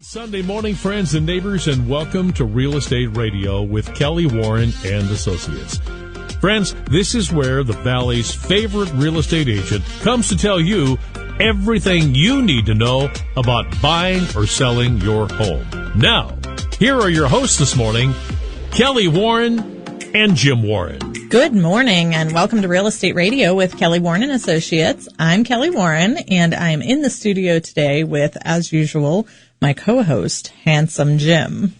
Sunday morning, friends and neighbors, and welcome to Real Estate Radio with Kelly Warren and Associates. Friends, this is where the Valley's favorite real estate agent comes to tell you everything you need to know about buying or selling your home. Now, here are your hosts this morning, Kelly Warren and Jim Warren. Good morning and welcome to Real Estate Radio with Kelly Warren and Associates. I'm Kelly Warren and I'm in the studio today with, as usual, my co-host, Handsome Jim.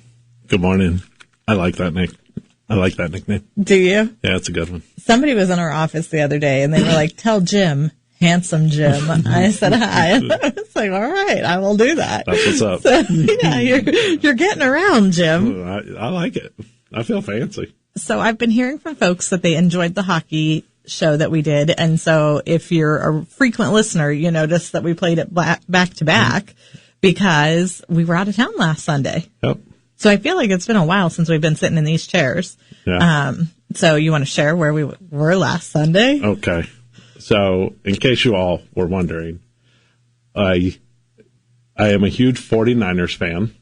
Good morning. I like that nickname. Do you? Yeah, it's a good one. Somebody was in our office the other day and they were like, tell Jim, Handsome Jim. I said hi. I was like, all right, I will do that. That's what's up. So, yeah, you're getting around, Jim. I like it. I feel fancy. So I've been hearing from folks that they enjoyed the hockey show that we did. And so if you're a frequent listener, you notice that we played it back to back because we were out of town last Sunday. Yep. So I feel like it's been a while since we've been sitting in these chairs. Yeah. So you want to share where we were last Sunday? Okay. So in case you all were wondering, I am a huge 49ers fan.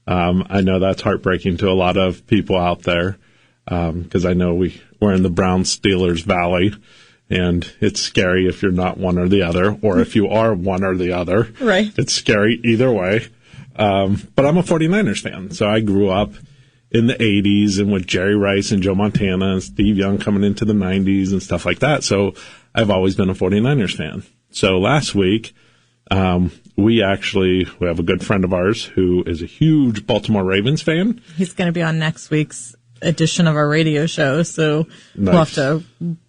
I know that's heartbreaking to a lot of people out there. Because I know we're in the Browns-Steelers Valley, and it's scary if you're not one or the other, or if you are one or the other. Right. It's scary either way. But I'm a 49ers fan, so I grew up in the 80s and with Jerry Rice and Joe Montana and Steve Young coming into the 90s and stuff like that. So I've always been a 49ers fan. So last week, we have a good friend of ours who is a huge Baltimore Ravens fan. He's going to be on next week's edition of our radio show, so nice. We'll have to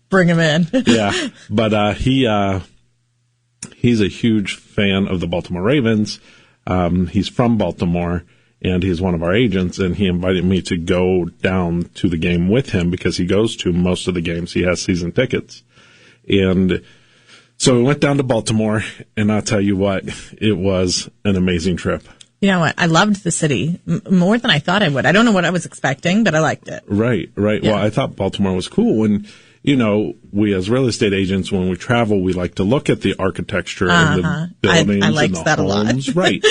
bring him in. Yeah, but he's a huge fan of the Baltimore Ravens. He's from Baltimore, and he's one of our agents, and he invited me to go down to the game with him because he goes to most of the games. He has season tickets. And so we went down to Baltimore, and I'll tell you what, it was an amazing trip. You know what? I loved the city more than I thought I would. I don't know what I was expecting, but I liked it. Right. Yeah. Well, I thought Baltimore was cool. And, we as real estate agents, when we travel, we like to look at the architecture and the buildings I liked and the that homes. A lot. Right.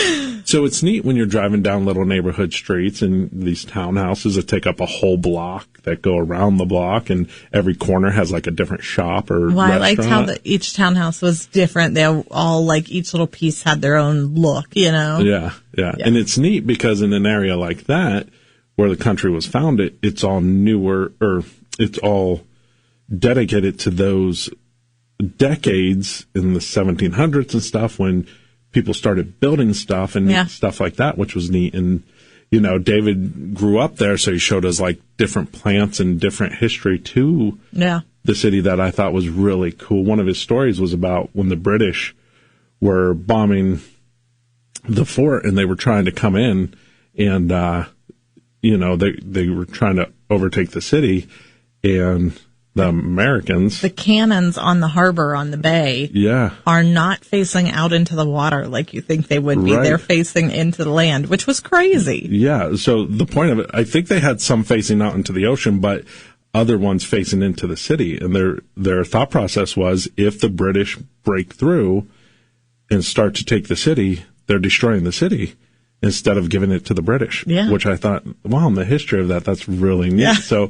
So it's neat when you're driving down little neighborhood streets and these townhouses that take up a whole block that go around the block, and every corner has like a different shop or restaurant. I liked how each townhouse was different. They all, like, each little piece had their own look, Yeah. And it's neat because in an area like that, where the country was founded, it's all newer, or it's all dedicated to those decades in the 1700s and stuff when people started building stuff and stuff like that, which was neat. And, David grew up there, so he showed us like different plants and different history to the city that I thought was really cool. One of his stories was about when the British were bombing the fort and they were trying to come in and, they were trying to overtake the city, and the Americans, the cannons on the harbor on the bay, are not facing out into the water like you think they would be. Right. They're facing into the land, which was crazy. Yeah. So the point of it, I think they had some facing out into the ocean, but other ones facing into the city. And their thought process was, if the British break through and start to take the city, they're destroying the city instead of giving it to the British, which I thought, wow, in the history of that's really neat. Yeah. So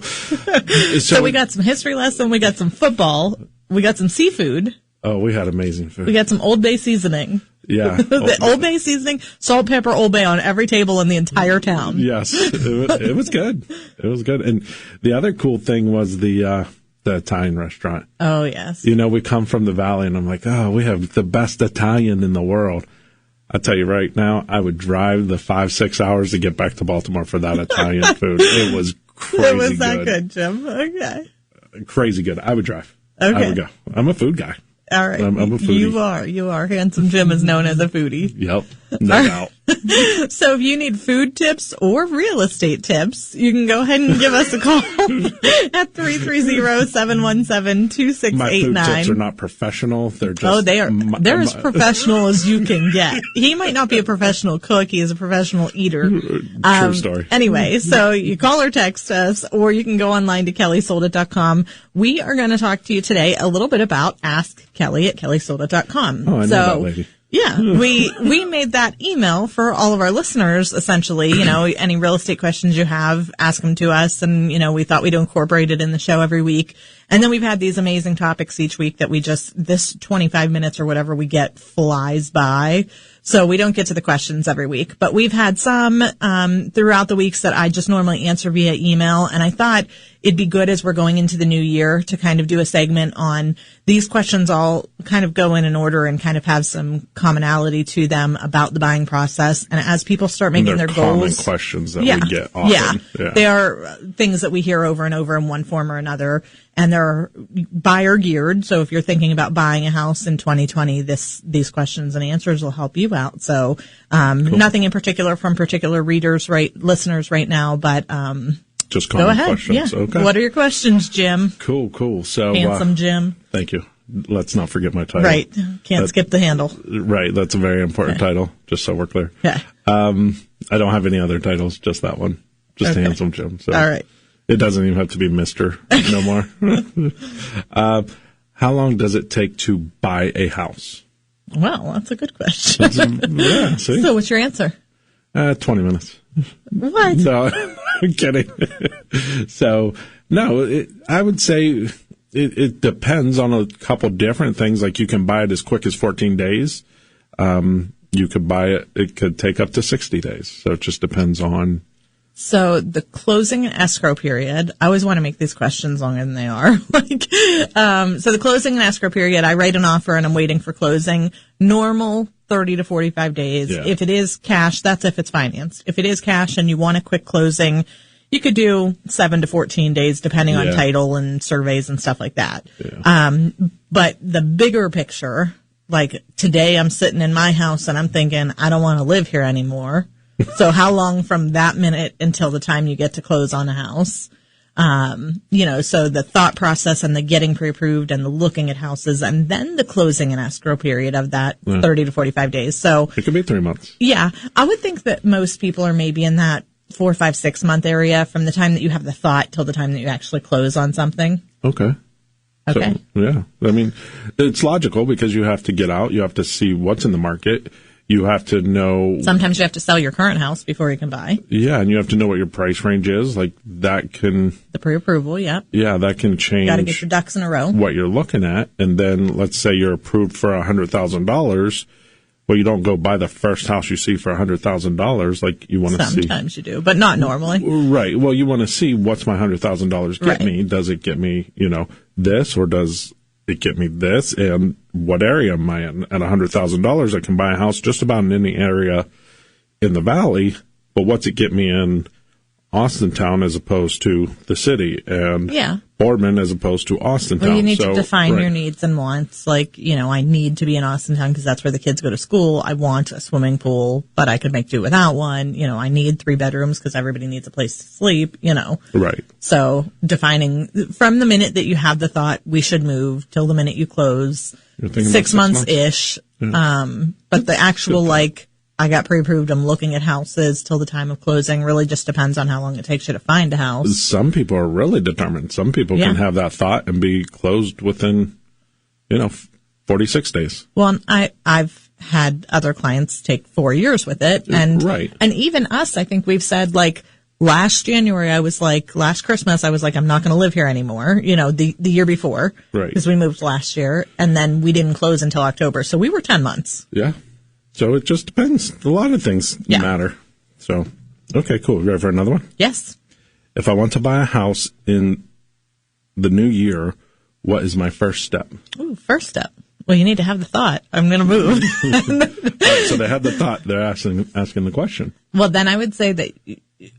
we got some history lesson, we got some football, we got some seafood. Oh, we had amazing food. We got some Old Bay seasoning. Yeah. The Old Bay seasoning, salt, pepper, Old Bay on every table in the entire town. Yes. It was good. It was good. And the other cool thing was the Italian restaurant. Oh, yes. We come from the Valley, and I'm like, we have the best Italian in the world. I'll tell you right now, I would drive the 5-6 hours to get back to Baltimore for that Italian food. It was crazy good. It was that good, Jim. Okay. Crazy good. I would drive. Okay. I would go. I'm a food guy. All right. I'm a foodie. You are. Handsome Jim is known as a foodie. Yep. No doubt. So if you need food tips or real estate tips, you can go ahead and give us a call at 330-717-2689. My food tips are not professional. They're just... they are. They're as professional as you can get. He might not be a professional cook. He is a professional eater. True story. Anyway, so you call or text us, or you can go online to kellysoldit.com. We are going to talk to you today a little bit about Ask Kelly at kellysoldit.com. Oh, I know that lady. Yeah, we made that email for all of our listeners, essentially. Any real estate questions you have, ask them to us. And, we thought we'd incorporate it in the show every week. And then we've had these amazing topics each week that this 25 minutes or whatever we get flies by. So we don't get to the questions every week, but we've had some throughout the weeks that I just normally answer via email. And I thought it'd be good as we're going into the new year to kind of do a segment on these questions. All kind of go in an order and kind of have some commonality to them about the buying process. And as people start making their common goals, questions that we get often. Yeah, they are things that we hear over and over in one form or another. And they're buyer geared. So if you're thinking about buying a house in 2020, these questions and answers will help you out. So, cool. Nothing in particular from particular listeners right now, but, just common go ahead. questions. Yeah. Okay. What are your questions, Jim? Cool. So, handsome Jim. Thank you. Let's not forget my title. Right. Can't skip the handle. Right. That's a very important title, just so we're clear. Yeah. I don't have any other titles, just that one. Just handsome Jim. So. All right. It doesn't even have to be Mr. no more. How long does it take to buy a house? Well, that's a good question. See? So what's your answer? 20 minutes. What? No, I'm kidding. So, no, I would say it depends on a couple different things. Like you can buy it as quick as 14 days. You could buy it could take up to 60 days. So it just depends on. So the closing and escrow period, I always want to make these questions longer than they are. So the closing and escrow period, I write an offer and I'm waiting for closing. Normal 30 to 45 days. Yeah. If it is cash, that's if it's financed. If it is cash and you want a quick closing, you could do 7 to 14 days depending on title and surveys and stuff like that. Yeah. But the bigger picture, like today I'm sitting in my house and I'm thinking, I don't want to live here anymore. So how long from that minute until the time you get to close on a house? So the thought process and the getting pre-approved and the looking at houses and then the closing and escrow period of that 30 to 45 days. So it could be 3 months. Yeah. I would think that most people are maybe in that 4, 5, 6 month area from the time that you have the thought till the time that you actually close on something. Okay. Okay. So, yeah. I mean, it's logical because you have to get out. You have to see what's in the market. You have to know. Sometimes you have to sell your current house before you can buy. Yeah, and you have to know what your price range is. Like that can. The pre-approval, yep. Yeah, that can change. Got to get your ducks in a row. What you're looking at, and then let's say you're approved for $100,000. Well, you don't go buy the first house you see for $100,000. Like you want to see. Sometimes you do, but not normally. Right. Well, you want to see what's my $100,000 get me. Does it get me, this, or does it get me this? And what area am I in? At $100,000, I can buy a house just about in any area in the valley. But what's it get me in Austintown as opposed to the city, and Boardman as opposed to Austintown? Well, you need to define your needs and wants. Like, I need to be in Austintown because that's where the kids go to school. I want a swimming pool, but I could make do without one. I need 3 bedrooms because everybody needs a place to sleep, Right. So defining from the minute that you have the thought, we should move, till the minute you close, 6 months-ish. Yeah. But the actual, I got pre-approved, I'm looking at houses till the time of closing, really just depends on how long it takes you to find a house. Some people are really determined. Some people can have that thought and be closed within, 46 days. Well, I've had other clients take 4 years with it. And even us, I think we've said, last January, last Christmas, I was like, I'm not going to live here anymore, the year before. Right. Because we moved last year, and then we didn't close until October. So we were 10 months. Yeah. So it just depends. A lot of things matter. So, okay, cool. You ready for another one? Yes. If I want to buy a house in the new year, what is my first step? Ooh, first step. Well, you need to have the thought. I'm going to move. Right, so they have the thought. They're asking the question. Well, then I would say that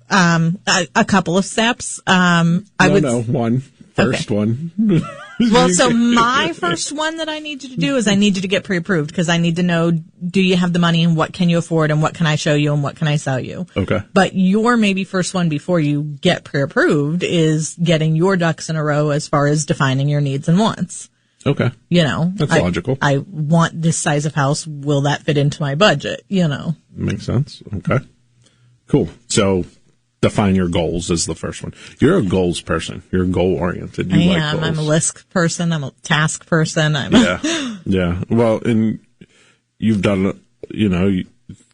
a couple of steps. One. First one. Well, so my first one that I need you to do is I need you to get pre-approved because I need to know, do you have the money and what can you afford and what can I show you and what can I sell you? Okay. But your maybe first one before you get pre-approved is getting your ducks in a row as far as defining your needs and wants. Okay. That's logical. I want this size of house. Will that fit into my budget? Makes sense. Okay. Cool. So define your goals is the first one. You're a goals person. You're goal oriented. I am. I'm a list person. I'm a task person. Yeah. Well, and you've done,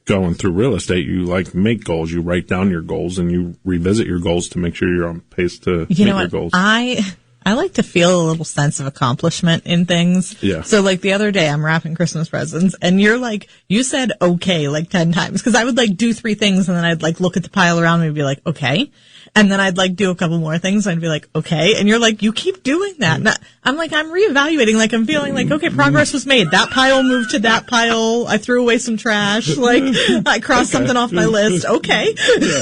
going through real estate, you like make goals, you write down your goals, and you revisit your goals to make sure you're on pace to meet your goals. I like to feel a little sense of accomplishment in things. Yeah. So like the other day I'm wrapping Christmas presents and you said okay like 10 times because I would like do 3 things and then I'd like look at the pile around me and be like, okay. And then I'd like do a couple more things and I'd be like, okay. And you're like, you keep doing that. And I'm like, I'm reevaluating. Like I'm feeling like, okay, progress was made. That pile moved to that pile. I threw away some trash. Like I crossed something off my list. Okay. Yeah.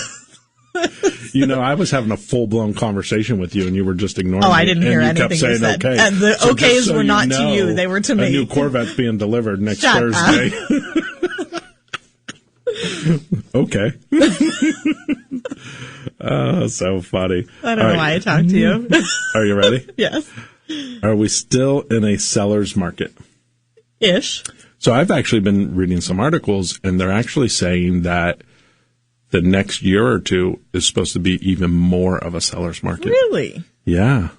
I was having a full-blown conversation with you, and you were just ignoring me. I didn't hear anything kept saying you said. okay. And the okays were not to you; they were to me. A new Corvette's being delivered next Thursday. Okay. Oh, so funny. I don't know why I talked to you. Are you ready? Yes. Are we still in a seller's market? Ish. So I've actually been reading some articles, and they're actually saying that the next year or two is supposed to be even more of a seller's market. Really? Yeah.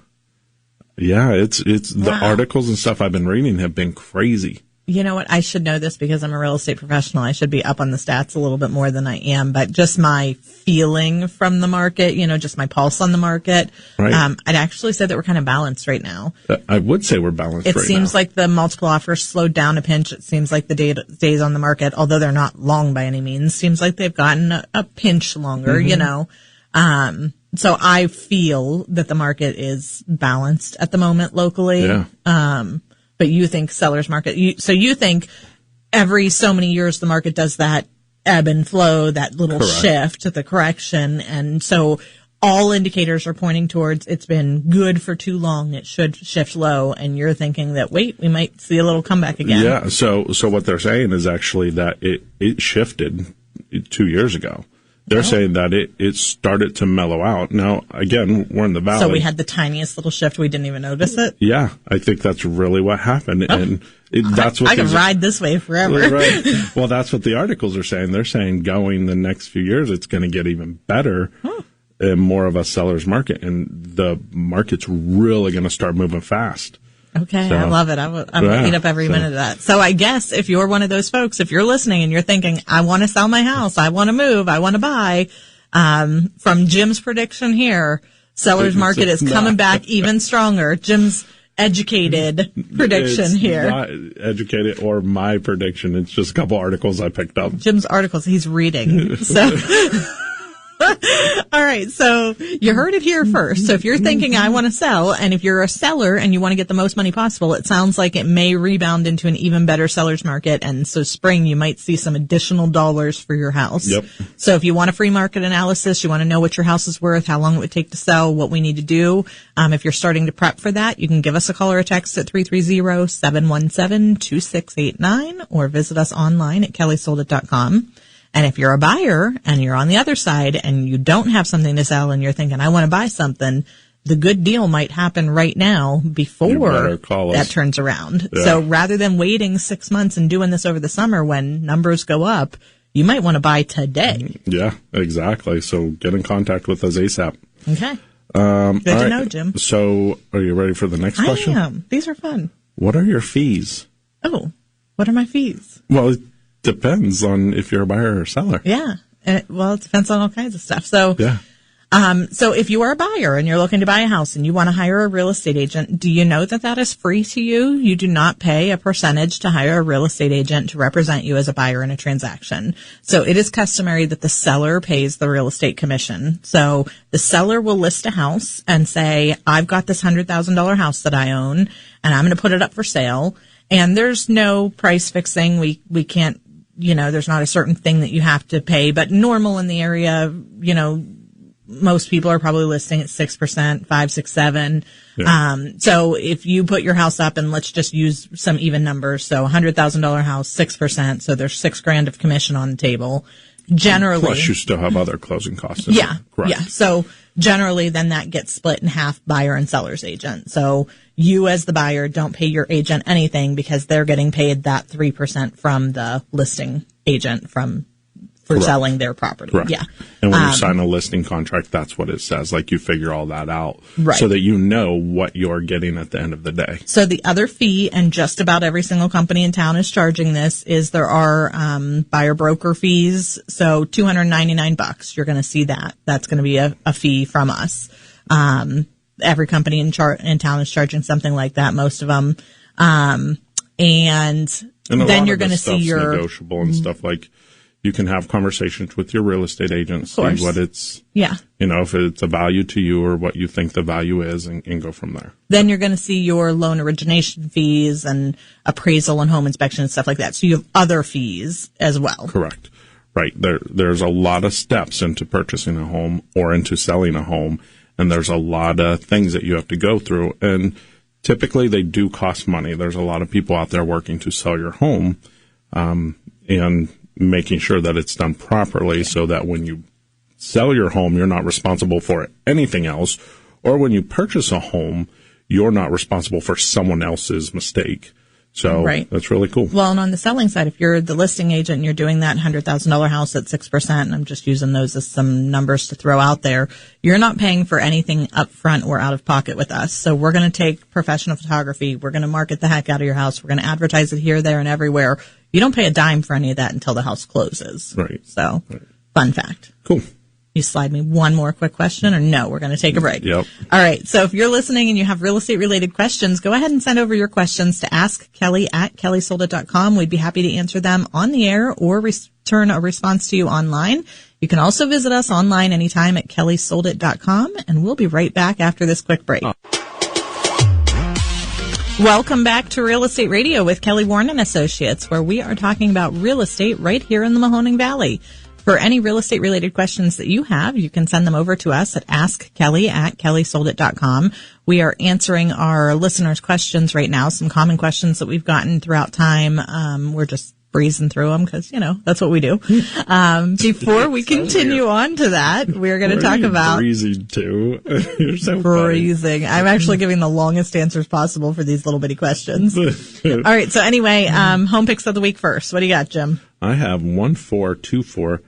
Yeah, it's the articles and stuff I've been reading have been crazy. You know what? I should know this because I'm a real estate professional. I should be up on the stats a little bit more than I am, but just my feeling from the market, just my pulse on the market. Right. I'd actually say that we're kind of balanced right now. I would say we're balanced right now. It seems like the multiple offers slowed down a pinch. It seems like the days on the market, although they're not long by any means, seems like they've gotten a pinch longer, So I feel that the market is balanced at the moment locally. Yeah. But you think seller's market, so you think every so many years the market does that ebb and flow, that little shift, the correction. And so all indicators are pointing towards it's been good for too long. It should shift low. And you're thinking that, wait, we might see a little comeback again. Yeah. So what they're saying is actually that it shifted 2 years ago. They're saying that it started to mellow out. Now, again, we're in the valley. So we had the tiniest little shift. We didn't even notice it? Yeah, I think that's really what happened. Oh. And that's what I can ride this way forever. Right. Well, that's what the articles are saying. They're saying going the next few years, it's going to get even better and more of a seller's market. And the market's really going to start moving fast. Okay, so, I love it. I'm going to eat up every minute of that. So I guess if you're one of those folks, if you're listening and you're thinking, I want to sell my house, I want to move, I want to buy, from Jim's prediction here, seller's market is coming back even stronger. Jim's educated prediction here. Not educated or my prediction. It's just a couple articles I picked up. Jim's articles he's reading. So... All right. So you heard it here first. So if you're thinking I want to sell, and if you're a seller and you want to get the most money possible, it sounds like it may rebound into an even better seller's market. And so spring, you might see some additional dollars for your house. Yep. So if you want a free market analysis, you want to know what your house is worth, how long it would take to sell, what we need to do. If you're starting to prep for that, you can give us a call or a text at 330-717-2689 or visit us online at kellysoldit.com. And if you're a buyer and you're on the other side and you don't have something to sell and you're thinking, I want to buy something, the good deal might happen right now before that turns around. Yeah. So rather than waiting 6 months and doing this over the summer when numbers go up, you might want to buy today. Yeah, exactly. So get in contact with us ASAP. Okay. Good to know, Jim. So are you ready for the next question? I am. These are fun. What are your fees? Oh, what are my fees? Well, depends on if you're a buyer or a seller. Yeah. Well, it depends on all kinds of stuff. So, yeah. So if you are a buyer and you're looking to buy a house and you want to hire a real estate agent, do you know that that is free to you? You do not pay a percentage to hire a real estate agent to represent you as a buyer in a transaction. So it is customary that the seller pays the real estate commission. So the seller will list a house and say, I've got this $100,000 house that I own and I'm going to put it up for sale. And there's no price fixing. We can't, there's not a certain thing that you have to pay, but normal in the area, most people are probably listing at 6%, 5, 6, 7. Yeah. So if you put your house up and let's just use some even numbers. So $100,000 house, 6%. So there's $6,000 of commission on the table. Generally. Plus you still have other closing costs. Yeah. Correct. Yeah. So generally then that gets split in half, buyer and seller's agent. So you as the buyer don't pay your agent anything because they're getting paid that 3% from the listing agent from for selling their property. Correct. Yeah. And when you sign a listing contract, that's what it says. Like, you figure all that out Right. so that you know what you're getting at the end of the day. So the other fee, and just about every single company in town is charging this, is there are buyer broker fees. So $299. You're going to see that. That's going to be a fee from us. Every company in town is charging something like that. Most of them. And then you're going to see your negotiable and stuff. Like, you can have conversations with your real estate agent, see what it's, if it's a value to you or what you think the value is, and go from there. Then you're going to see your loan origination fees and appraisal and home inspection and stuff like that. So you have other fees as well. Correct. Right. There's a lot of steps into purchasing a home or into selling a home, and there's a lot of things that you have to go through. And typically they do cost money. There's a lot of people out there working to sell your home, and making sure that it's done properly so that when you sell your home, you're not responsible for anything else. Or when you purchase a home, you're not responsible for someone else's mistake. So that's really cool. Well, and on the selling side, if you're the listing agent and you're doing that $100,000 house at 6%, and I'm just using those as some numbers to throw out there, you're not paying for anything up front or out of pocket with us. So we're going to take professional photography. We're going to market the heck out of your house. We're going to advertise it here, there, and everywhere. You don't pay a dime for any of that until the house closes. Right. So, fun fact. Cool. You slide me one more quick question, or no, we're going to take a break. Yep. All right. So if you're listening and you have real estate related questions, go ahead and send over your questions to askkelly@kellysoldit.com. We'd be happy to answer them on the air or return a response to you online. You can also visit us online anytime at kellysoldit.com, and we'll be right back after this quick break. Welcome back to Real Estate Radio with Kelly Warren and Associates, where we are talking about real estate right here in the Mahoning Valley. For any real estate related questions that you have, you can send them over to us at askkelly@kellysoldit.com. We are answering our listeners' questions right now, some common questions that we've gotten throughout time. We're just breezing through them because, that's what we do. Before we continue on to that, we're going to talk about breezing too. You're so breezing. I'm actually giving the longest answers possible for these little bitty questions. All right. So anyway, home picks of the week first. What do you got, Jim? I have 1424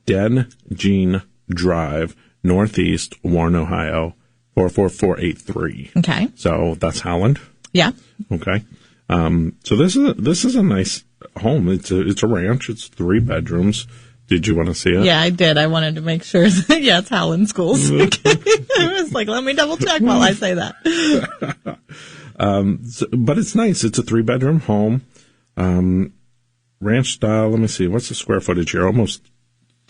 Den Jean Drive, Northeast Warren, Ohio, 44483. Okay. So that's Howland. Yeah. Okay. So this is a nice home. It's a ranch. It's 3 bedrooms. Did you want to see it? Yeah, I did. I wanted to make sure. Yeah, it's Howland Schools. I was like, let me double check while I say that. But it's nice. It's a 3-bedroom home. Ranch style. Let me see. What's the square footage here? Almost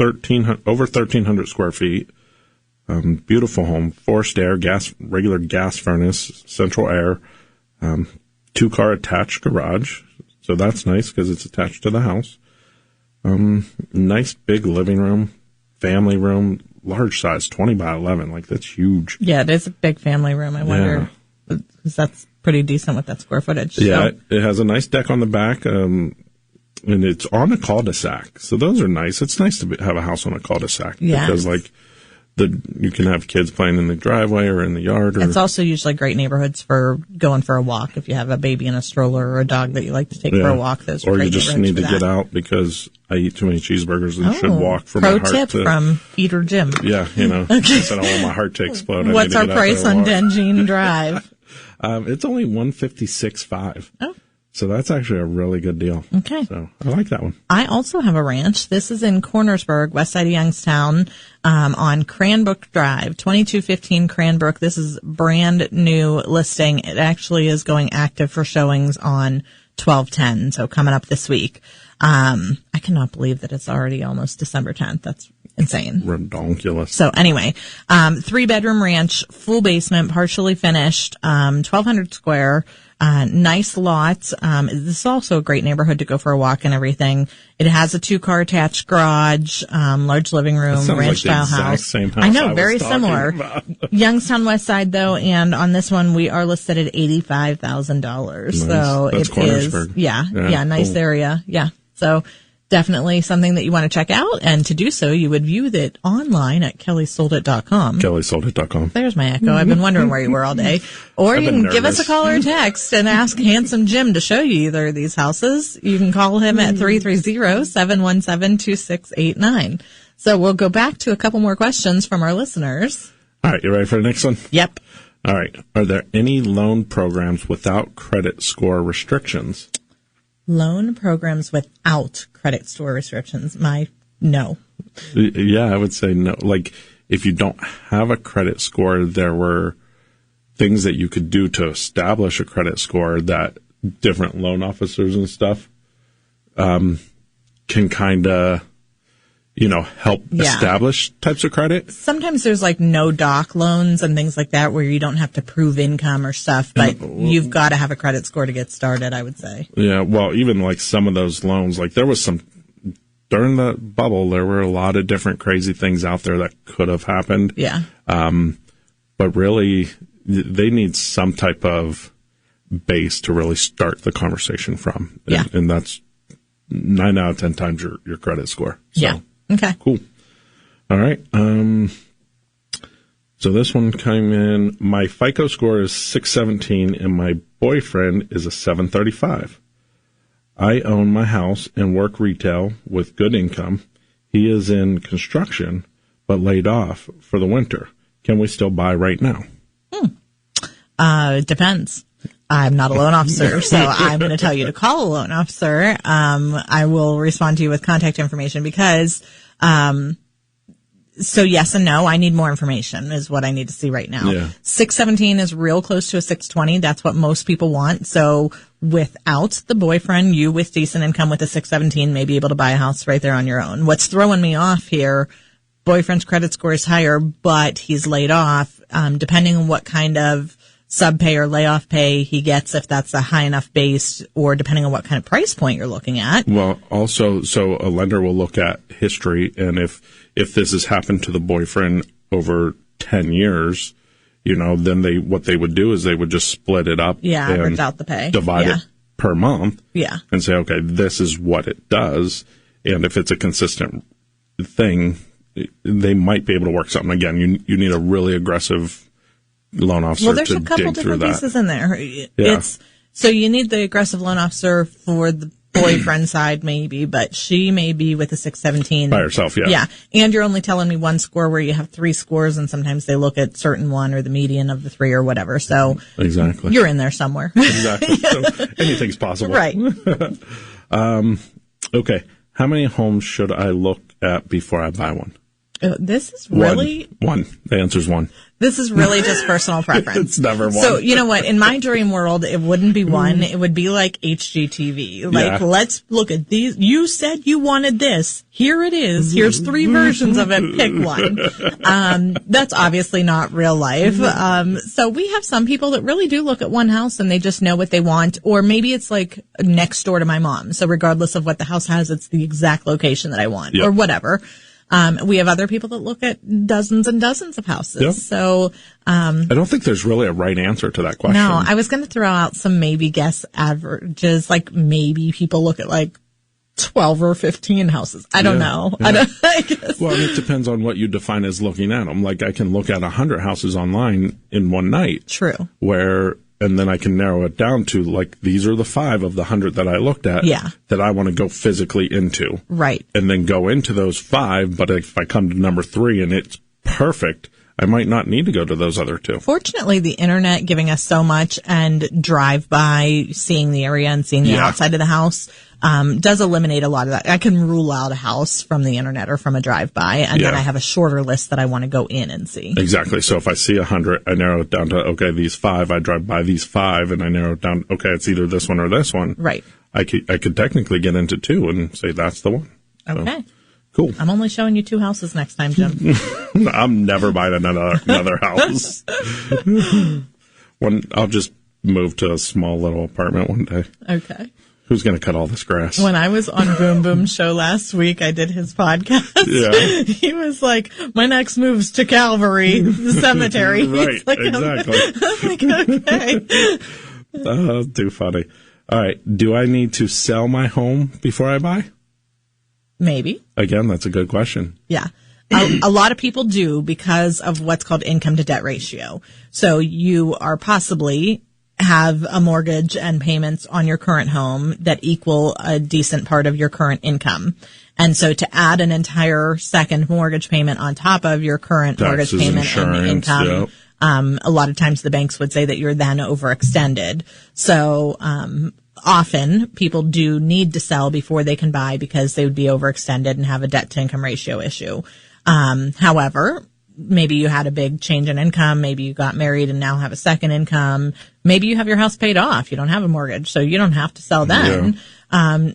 over 1,300 square feet. Beautiful home. Forced air, regular gas furnace, central air, 2-car attached garage. So that's nice because it's attached to the house. Nice big living room, family room, large size, 20 by 11. Like, that's huge. Yeah, it is a big family room. I wonder, because that's pretty decent with that square footage. Yeah, it has a nice deck on the back, and it's on a cul-de-sac. So those are nice. It's nice to have a house on a cul-de-sac because, like, you can have kids playing in the driveway or in the yard. It's also usually great neighborhoods for going for a walk. If you have a baby in a stroller or a dog that you like to take for a walk, those are or great you just need to get out because I eat too many cheeseburgers and should walk for my heart. Pro tip from Eater Jim. Yeah, I said I want my heart to explode. What's our price on Den Jean Drive? It's only $156,500. Oh. So that's actually a really good deal. Okay. So I like that one. I also have a ranch. This is in Cornersburg, west side of Youngstown, on Cranbrook Drive, 2215 Cranbrook. This is brand new listing. It actually is going active for showings on 12/10, so coming up this week. I cannot believe that it's already almost December 10th. That's insane. Redonkulous. So anyway, 3-bedroom ranch, full basement, partially finished, 1,200 square. Nice lots. This is also a great neighborhood to go for a walk and everything. It has a 2-car attached garage, large living room, ranch style house. Same house. I know, very similar. Youngstown West Side though, and on this one we are listed at $85,000. Nice. So that's it is, Cornersburg. yeah, nice area. Yeah. So definitely something that you want to check out. And to do so, you would view it online at kellysoldit.com. kellysoldit.com. There's my echo. I've been wondering where you were all day. Or you can give us a call or a text and ask Handsome Jim to show you either of these houses. You can call him at 330-717-2689. So we'll go back to a couple more questions from our listeners. All right, you ready for the next one? Yep. All right. Are there any loan programs without credit score restrictions? Loan programs without credit score restrictions? No. Yeah, I would say no. Like, if you don't have a credit score, there were things that you could do to establish a credit score that different loan officers and stuff can kind of, help establish types of credit. Sometimes there's like no doc loans and things like that where you don't have to prove income or stuff, but you've got to have a credit score to get started, I would say. Yeah, well, even like some of those loans, like there was some, during the bubble, there were a lot of different crazy things out there that could have happened. Yeah. But really, they need some type of base to really start the conversation from. Yeah. And that's 9 out of 10 times your credit score. So. Yeah. Okay. Cool. All right. So this one came in. My FICO score is 617 and my boyfriend is a 735. I own my house and work retail with good income. He is in construction, but laid off for the winter. Can we still buy right now? Depends. I'm not a loan officer, so I'm going to tell you to call a loan officer. I will respond to you with contact information because, so yes and no, I need more information is what I need to see right now. Yeah. 617 is real close to a 620. That's what most people want. So without the boyfriend, you with decent income with a 617 may be able to buy a house right there on your own. What's throwing me off here, boyfriend's credit score is higher, but he's laid off, depending on what kind of subpay or layoff pay he gets, if that's a high enough base, or depending on what kind of price point you're looking at. Well, also, so a lender will look at history, and if this has happened to the boyfriend over 10 years, then what they would do is they would just split it up. Yeah, and average out the pay. Divide it per month. Yeah. And say, okay, this is what it does. And if it's a consistent thing, they might be able to work something. Again, you need a really aggressive loan officer there's to a couple dig different through pieces that. in there. Yeah. So you need the aggressive loan officer for the boyfriend side, maybe, but she may be with a 617 by herself. Yeah. Yeah. And you're only telling me one score where you have 3 scores, and sometimes they look at certain one or the median of the 3 or whatever. So exactly, you're in there somewhere. Exactly. So anything's possible. Right. Okay. How many homes should I look at before I buy one? This is really one. The answer's one. This is really just personal preference. It's never one. So, you know what? In my dream world, it wouldn't be one. It would be like HGTV. Like, let's look at these. You said you wanted this. Here it is. Here's 3 versions of it. Pick one. That's obviously not real life. So we have some people that really do look at one house and they just know what they want. Or maybe it's like next door to my mom. So regardless of what the house has, it's the exact location that I want or whatever. We have other people that look at dozens and dozens of houses. Yep. So, I don't think there's really a right answer to that question. No, I was going to throw out some maybe guess averages, like maybe people look at like 12 or 15 houses. I don't know. Yeah. I guess. Well, it depends on what you define as looking at them. Like I can look at 100 houses online in one night. True. And then I can narrow it down to like, these are the 5 of the 100 that I looked at that I want to go physically into. Right. And then go into those 5. But if I come to number 3 and it's perfect, I might not need to go to those other 2. Fortunately, the internet giving us so much and drive by, seeing the area and seeing the outside of the house, does eliminate a lot of that. I can rule out a house from the internet or from a drive by, and then I have a shorter list that I want to go in and see. Exactly. So if I see 100, I narrow it down to, okay, these 5, I drive by these 5 and I narrow it down. Okay, it's either this one or this one. Right. I could technically get into 2 and say that's the one. Okay. So, cool. I'm only showing you 2 houses next time, Jim. I'm never buying another house. I'll just move to a small little apartment one day. Okay. Who's going to cut all this grass? When I was on Boom Boom's show last week, I did his podcast. Yeah. He was like, my next move's to Calvary, the cemetery. Right, like, exactly. I'm like, okay. Too funny. All right. Do I need to sell my home before I buy? Maybe. Again, that's a good question. Yeah. A lot of people do because of what's called income to debt ratio. So you are possibly have a mortgage and payments on your current home that equal a decent part of your current income. And so to add an entire second mortgage payment on top of your current Taxes, mortgage payment insurance, and income, yep. A lot of times the banks would say that you're then overextended. So, often people do need to sell before they can buy because they would be overextended and have a debt to income ratio issue. However, maybe you had a big change in income. Maybe you got married and now have a second income. Maybe you have your house paid off. You don't have a mortgage, so you don't have to sell then. Yeah.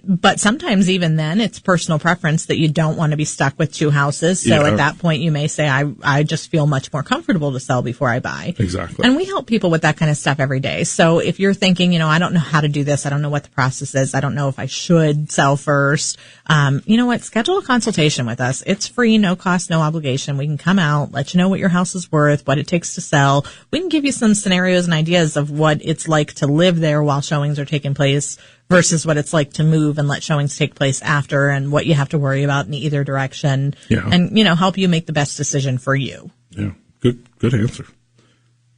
But sometimes even then it's personal preference that you don't want to be stuck with two houses. So at that point you may say, I just feel much more comfortable to sell before I buy. Exactly. And we help people with that kind of stuff every day. So if you're thinking, I don't know how to do this. I don't know what the process is. I don't know if I should sell first. You know what? Schedule a consultation with us. It's free, no cost, no obligation. We can come out, let you know what your house is worth, what it takes to sell. We can give you some scenarios and ideas of what it's like to live there while showings are taking place versus what it's like to move and let showings take place after and what you have to worry about in either direction. Yeah. And, help you make the best decision for you. Yeah. Good answer.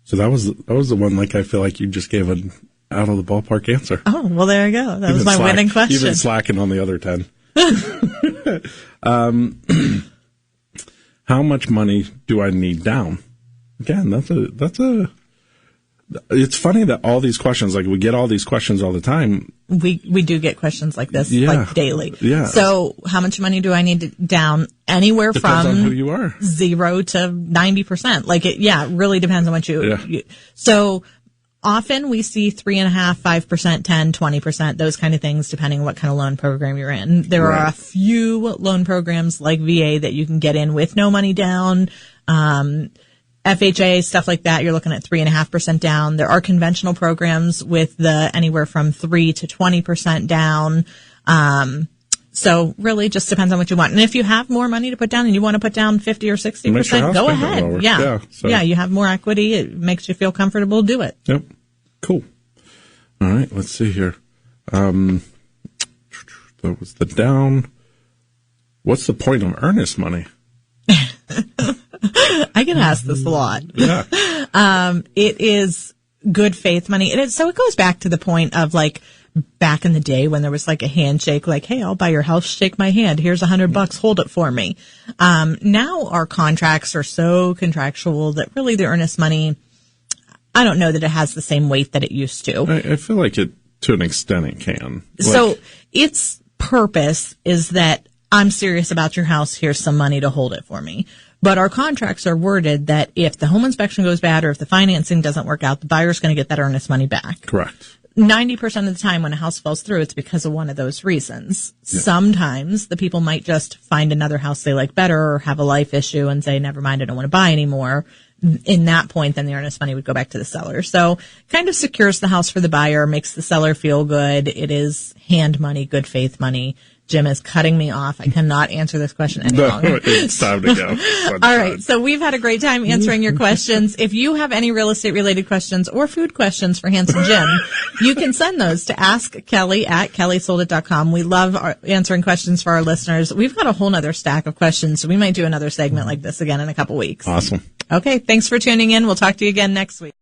So that was the one, I feel like you just gave an out of the ballpark answer. Oh, well, there you go. That was my winning question. You've been slacking on the other 10. How much money do I need down? Again, it's funny that all these questions, we get all these questions all the time. We do get questions like this, daily. Yeah. So how much money do I need down? Anywhere Depends from on who you are. 0 to 90%. It really depends on what you. So often we see 3.5%, 5%, 10%, 20%, those kind of things, depending on what kind of loan program you're in. There are a few loan programs like VA that you can get in with no money down. FHA, stuff like that, you're looking at 3.5% down. There are conventional programs with the anywhere from 3 to 20% down. So really just depends on what you want. And if you have more money to put down and you want to put down 50 or 60%, go ahead. Yeah. You have more equity. It makes you feel comfortable. Do it. Yep. Cool. All right. Let's see here. That was the down. What's the point of earnest money? I get asked this a lot. Yeah. It is good faith money. So it goes back to the point of back in the day when there was a handshake, hey, I'll buy your house, shake my hand. Here's $100, hold it for me. Now our contracts are so contractual that really the earnest money, I don't know that it has the same weight that it used to. I feel like it, to an extent, it can. So its purpose is that I'm serious about your house. Here's some money to hold it for me. But our contracts are worded that if the home inspection goes bad or if the financing doesn't work out, the buyer's going to get that earnest money back. Correct. 90% of the time when a house falls through, it's because of one of those reasons. Yeah. Sometimes the people might just find another house they like better or have a life issue and say, never mind, I don't want to buy anymore. In that point, then the earnest money would go back to the seller. So kind of secures the house for the buyer, makes the seller feel good. It is hand money, good faith money. Jim is cutting me off. I cannot answer this question any longer. It's time to go. All right. So we've had a great time answering your questions. If you have any real estate related questions or food questions for Handsome Jim, you can send those to askkelly@kellysoldit.com. We love answering questions for our listeners. We've got a whole nother stack of questions, so we might do another segment like this again in a couple weeks. Awesome. Okay. Thanks for tuning in. We'll talk to you again next week.